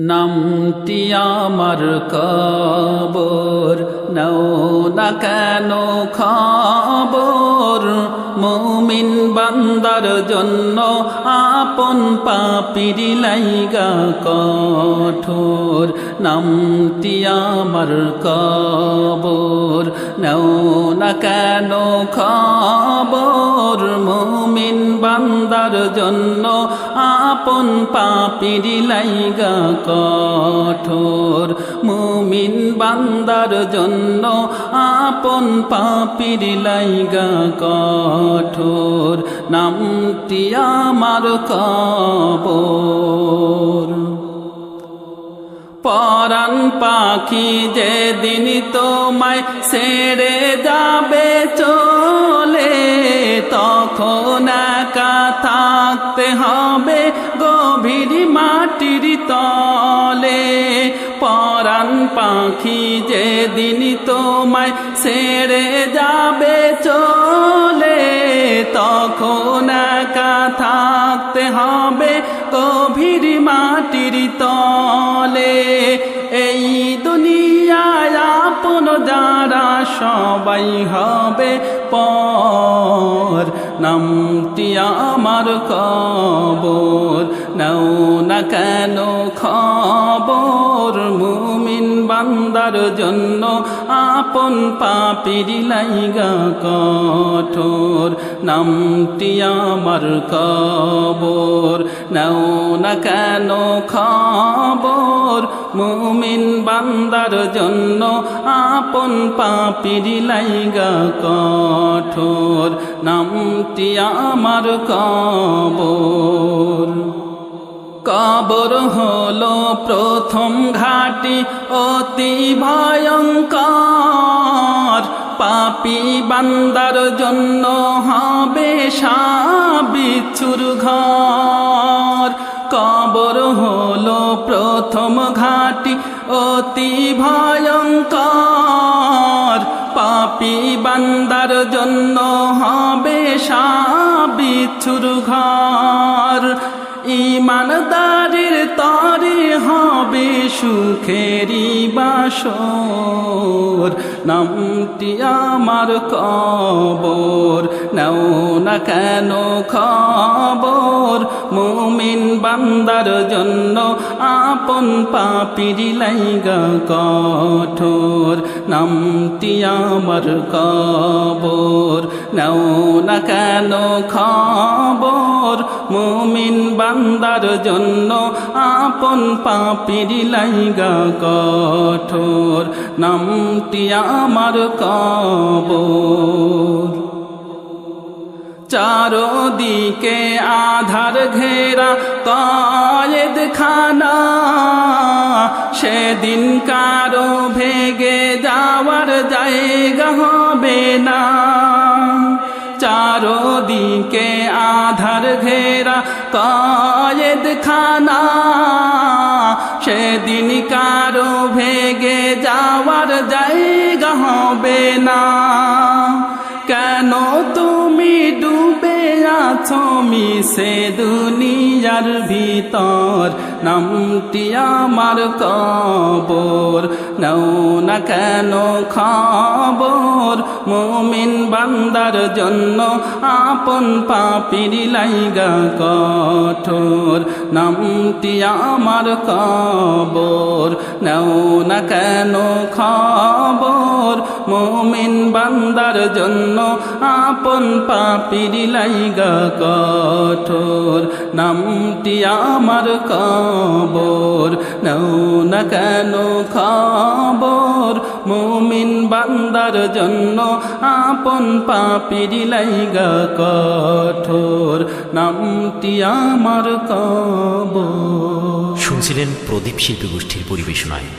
নামটি আমার কবর, নাও না কেন খবর, মুমিন বান্দার জন্য আপন পাপীর লাইগা কঠোর। নামটি আমার কবর, নাও না কেন খবর, মুমিন বান্দার জন্য আপন পাপীর লাইগা কঠোর। মুমিন বান্দার জন্য আপন পাপীর লাইগা কঠোর। নামটি আমার কবর। পরাণ পাখি যেদিন তোমায় ছেড়ে যাবে চলে, তখন একা থাকতে হবে গভীর মাটির তলে। পরাণ পাখি যেদিন তোমায় ছেড়ে যাবে চলে, তখন একা থাকতে হবে গভীর মাটির তলে। এই দুনিয়ায় আপন যারা সবাই হবে পর। নামটি আমার কবর, নাও না কেন খবর, মুমিন বান্দার জন্য আপন পাপীর লাইগা কঠোর। নামটি আমার কবর, নাও না কেন খবর, মুমিন বান্দার জন্য আপন পাপীর লাইগা কঠোর। নামটি আমার কবর। কবর হলো প্রথম ঘাটি অতি ভয়ঙ্কর, পাপী বান্দার জন্য হবে সাবিচ্ছুর ঘর। কবর হলো প্রথম ঘাটি অতি ভয়ঙ্কর, পাপী বান্দার জন্য হবে সাবিচ্ছুর ঘর। ঈমানদারের তরে হবে সুখেরি বাসর। নামটি আমার কবর, নাও না কেন খবর, মুমিন বান্দার জন্য আপন পাপীর লাইগা কঠোর। নামটি আমার কবর, নাও না কেন খবর, মুমিন বান্দার জন্য আপন পাপীর লাইগা কঠোর। নামটি আমার কবর। চারদিকে আধার ঘেরা কয়েদখানা, সেদিন কারো ভেগে যাওয়ার জায়গা হবে না। চারদিকে আধার ঘেরা কয়েদখানা, সেদিন কারো ভেগে যাওয়ার জায়গা হবে না। কেন তুমি ডুবে আছো মিশে দুনিয়ার ভিতর, নামটি আমার কবর, নাও না কেন খবর, মুমিন বান্দার জন্য আপন পাপীর লাইগা কঠোর। নামটি আমার কবর, নাও না কেন খবর, মুমিন বান্দার জন্য আপন পাপীর লাইগা কঠোর। নামটি আমার কবর, নাও না কেন খবর, মুমিন বান্দার জন্য আপন পাপীর লাইগা কঠোর। নামটি আমার কবর। শুনছিলেন প্রদীপ শিল্পী গোষ্ঠীর পরিবেশনায়